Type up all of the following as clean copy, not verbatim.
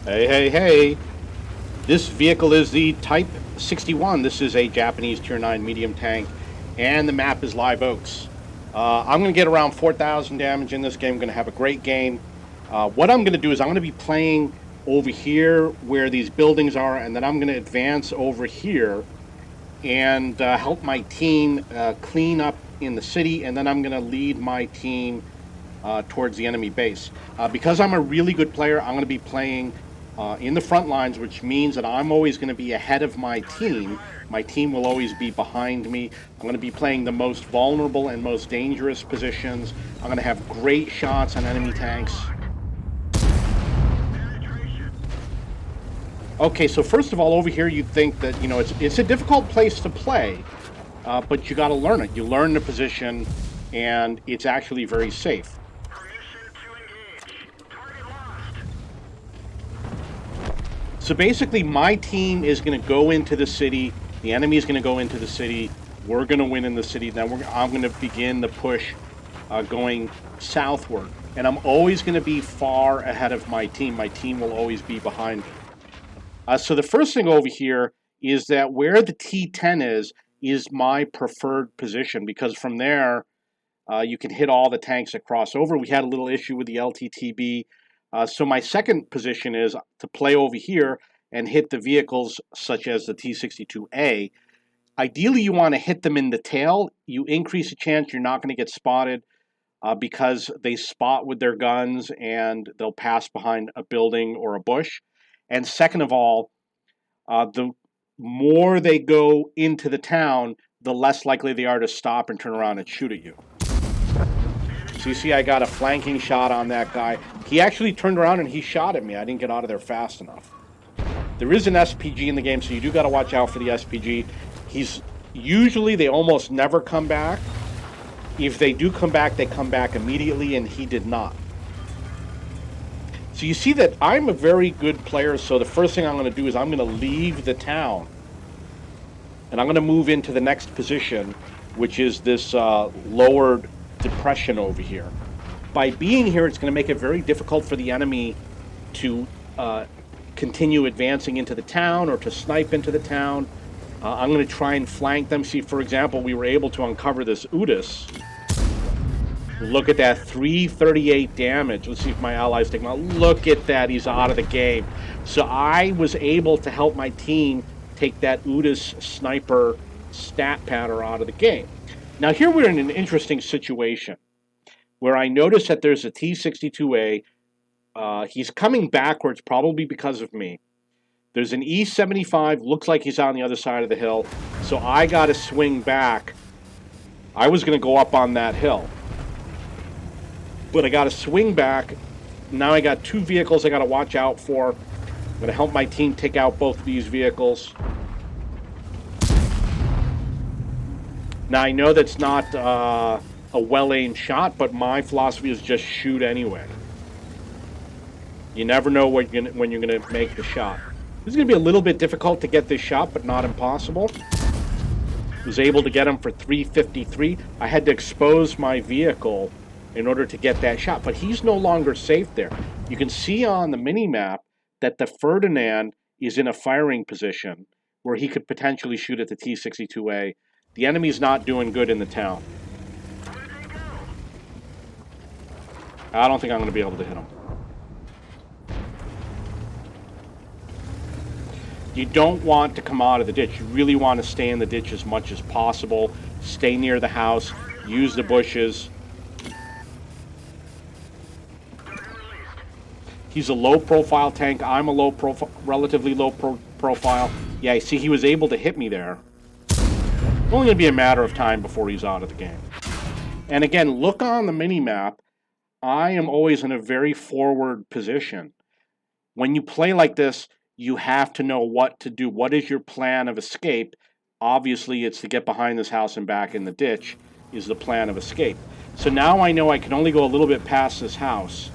Hey, hey, hey. This vehicle is the Type 61. This is a Japanese Tier 9 medium tank, and the map is Live Oaks. I'm going to get around 4,000 damage in this game. I'm going to have a great game. What I'm going to do is I'm going to be playing over here where these buildings are, and then I'm going to advance over here and help my team clean up in the city, and then I'm going to lead my team towards the enemy base. Because I'm a really good player, I'm going to be playing in the front lines, which means that I'm always going to be ahead of my team. My team will always be behind me. I'm going to be playing the most vulnerable and most dangerous positions. I'm going to have great shots on enemy tanks. Okay, so first of all, over here, you'd think that it's a difficult place to play, but you got to learn it. You learn the position, and it's actually very safe. So basically, my team is going to go into the city. The enemy is going to go into the city. We're going to win in the city. Then I'm going to begin the push going southward. And I'm always going to be far ahead of my team. My team will always be behind me. So the first thing over here is that where the T10 is my preferred position, because from there you can hit all the tanks that cross over. We had a little issue with the LTTB. So my second position is to play over here and hit the vehicles such as the T-62A. Ideally, you want to hit them in the tail. You increase the chance you're not going to get spotted because they spot with their guns and they'll pass behind a building or a bush. And second of all, the more they go into the town, the less likely they are to stop and turn around and shoot at you. So you see I got a flanking shot on that guy. He actually turned around and he shot at me. I didn't get out of there fast enough. There is an SPG in the game, so you do got to watch out for the SPG. Usually they almost never come back. If they do come back, they come back immediately, and he did not. So you see that I'm a very good player, so the first thing I'm going to do is I'm going to leave the town. And I'm going to move into the next position, which is this lowered depression over here. By being here, it's going to make it very difficult for the enemy to continue advancing into the town or to snipe into the town. I'm going to try and flank them. See, for example, we were able to uncover this Udis. Look at that, 338 damage. Let's see if my allies take him out. Look at that, he's out of the game. So I was able to help my team take that Udis sniper stat pattern out of the game. Now here we're in an interesting situation where I notice that there's a T-62A. He's coming backwards, probably because of me. There's an E-75, looks like he's on the other side of the hill. So I got to swing back. I was going to go up on that hill, but I got to swing back. Now I got two vehicles I got to watch out for. I'm going to help my team take out both of these vehicles. Now I know that's not a well-aimed shot, but my philosophy is just shoot anyway. You never know when you're going to make the shot. This is going to be a little bit difficult to get this shot, but not impossible. Was able to get him for 353. I had to expose my vehicle in order to get that shot, but he's no longer safe there. You can see on the mini-map that the Ferdinand is in a firing position where he could potentially shoot at the T-62A. The enemy's not doing good in the town. I don't think I'm going to be able to hit him. You don't want to come out of the ditch. You really want to stay in the ditch as much as possible. Stay near the house. Use the bushes. He's a low-profile tank. I'm a relatively low profile. Yeah, see, he was able to hit me there. It's only going to be a matter of time before he's out of the game. And again, look on the mini-map. I am always in a very forward position. When you play like this, you have to know what to do. What is your plan of escape? Obviously, it's to get behind this house and back in the ditch is the plan of escape. So now I know I can only go a little bit past this house,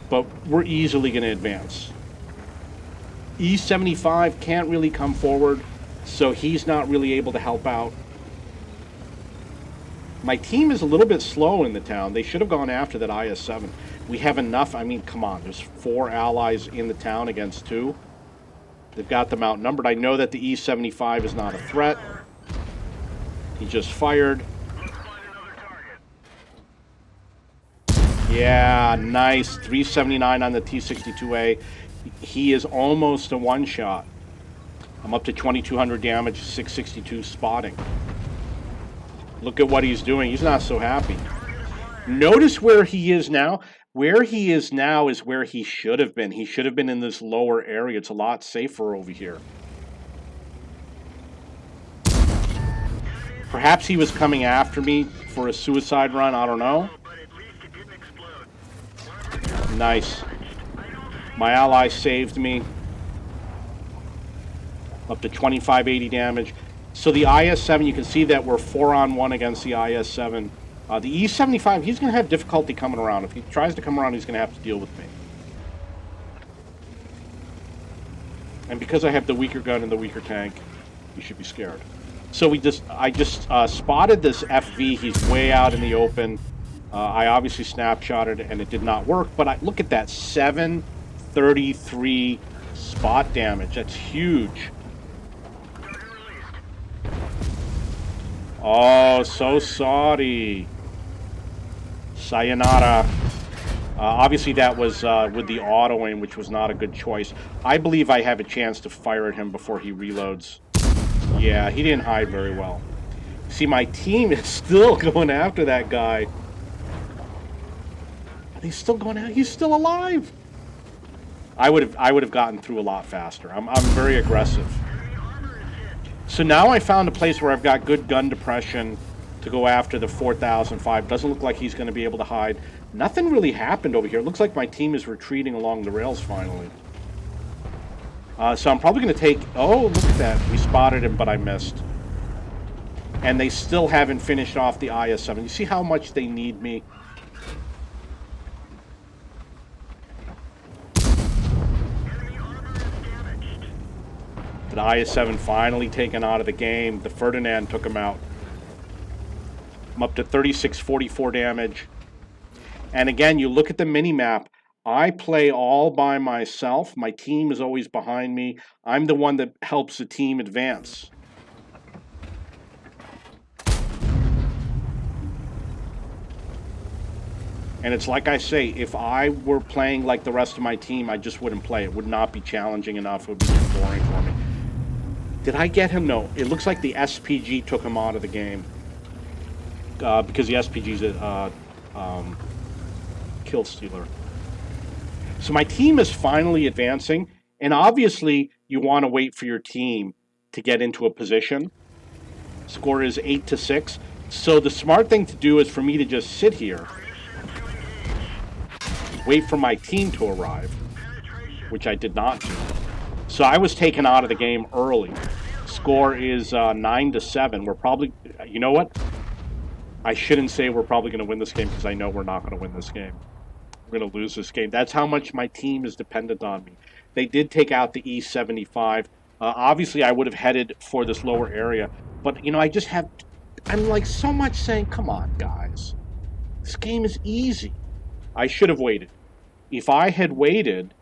but we're easily going to advance. E-75 can't really come forward, so he's not really able to help out. My team is a little bit slow in the town. They should have gone after that IS-7. We have enough. I mean, come on. There's 4 allies in the town against 2. They've got them outnumbered. I know that the E-75 is not a threat. He just fired. Yeah, nice. 379 on the T-62A. He is almost a one-shot. I'm up to 2,200 damage, 662 spotting. Look at what he's doing. He's not so happy. Notice where he is now. Where he is now is where he should have been. He should have been in this lower area. It's a lot safer over here. Perhaps he was coming after me for a suicide run. I don't know. Nice. My ally saved me. Up to 2580 damage. So the IS-7, you can see that we're 4-on-1 against the IS-7. The E-75, he's going to have difficulty coming around. If he tries to come around, he's going to have to deal with me. And because I have the weaker gun and the weaker tank, you should be scared. So I just spotted this FV. He's way out in the open. I obviously snapshotted and it did not work. But look at that, 733 spot damage. That's huge. Oh, so sorry. Sayonara. Obviously that was with the auto aim, which was not a good choice. I believe I have a chance to fire at him before he reloads. Yeah, he didn't hide very well. See, my team is still going after that guy. Are they still going after? He's still alive. I would have gotten through a lot faster. I'm very aggressive. So now I found a place where I've got good gun depression to go after the 4005. Doesn't look like he's going to be able to hide. Nothing really happened over here. It looks like my team is retreating along the rails finally. So I'm probably going to take... Oh, look at that. We spotted him, but I missed. And they still haven't finished off the IS-7. You see how much they need me? The IS-7 finally taken out of the game. The Ferdinand took him out. I'm up to 3644 damage. And again, you look at the mini-map. I play all by myself. My team is always behind me. I'm the one that helps the team advance. And it's like I say, if I were playing like the rest of my team, I just wouldn't play. It would not be challenging enough. It would be too boring for me. Did I get him? No. It looks like the SPG took him out of the game. Because the SPG's a kill stealer. So my team is finally advancing. And obviously, you want to wait for your team to get into a position. Score is 8-6. So the smart thing to do is for me to just sit here. Wait for my team to arrive. Which I did not do. So I was taken out of the game early. Score is 9-7. We're probably... You know what? I shouldn't say we're probably going to win this game because I know we're not going to win this game. We're going to lose this game. That's how much my team is dependent on me. They did take out the E-75. Obviously, I would have headed for this lower area. But, you know, I just have... I'm like so much saying, come on, guys. This game is easy. I should have waited. If I had waited...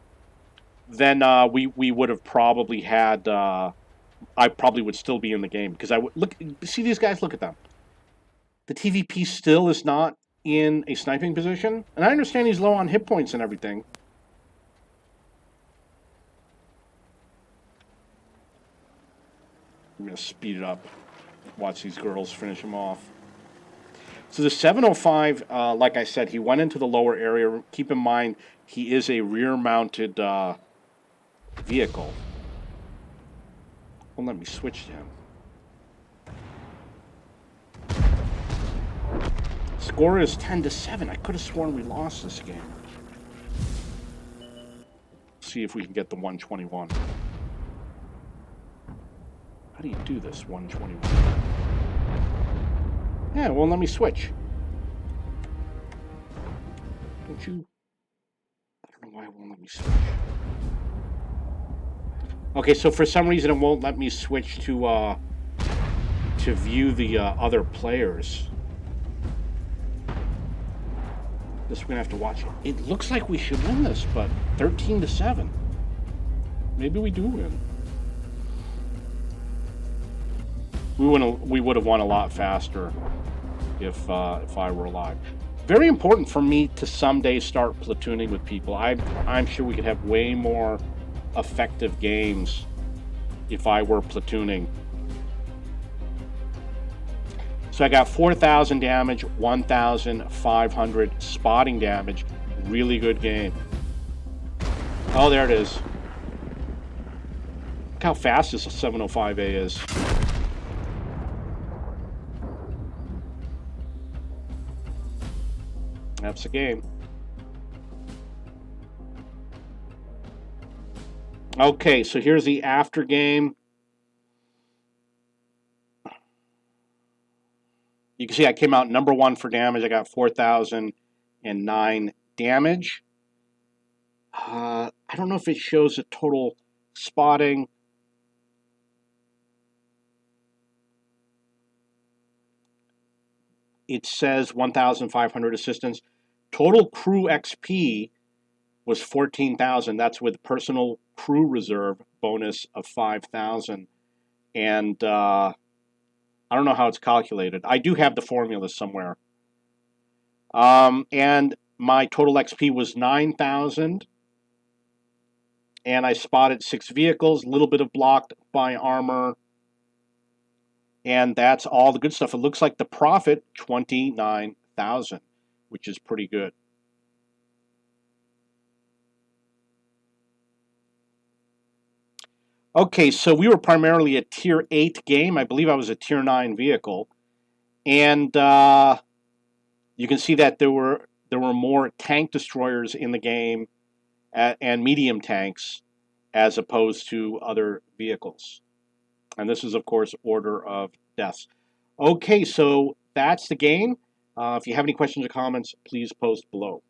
then we would have probably had, I probably would still be in the game. Because I would, look, see these guys, look at them. The TVP still is not in a sniping position. And I understand he's low on hit points and everything. I'm going to speed it up. Watch these girls finish him off. So the 705, like I said, he went into the lower area. Keep in mind, he is a rear-mounted... vehicle. Well, let me switch to him. Score is 10-7. I could have sworn we lost this game. See if we can get the 121. How do you do this, 121? Yeah, well, let me switch. Don't you... I don't know why it won't let me switch. Okay, so for some reason it won't let me switch to view the other players. This we're gonna have to watch it. It looks like we should win this, but 13-7. Maybe we do win. We would have won a lot faster if I were alive. Very important for me to someday start platooning with people. I'm sure we could have way more effective games if I were platooning. So I got 4,000 damage, 1,500 spotting damage. Really good game. Oh, there it is. Look how fast this 705A is. That's the game. Okay, so here's the after game. You can see I came out number 1 for damage. I got 4,009 damage. I don't know if it shows the total spotting. It says 1,500 assistance. Total crew XP was 14,000. That's with personal crew reserve bonus of 5,000. And I don't know how it's calculated. I do have the formula somewhere. And my total XP was 9,000. And I spotted 6 vehicles, a little bit of blocked by armor. And that's all the good stuff. It looks like the profit, 29,000, which is pretty good. Okay, so we were primarily a Tier 8 game. I believe I was a Tier 9 vehicle. And you can see that there were more tank destroyers in the game and medium tanks as opposed to other vehicles. And this is, of course, order of deaths. Okay, so that's the game. If you have any questions or comments, please post below.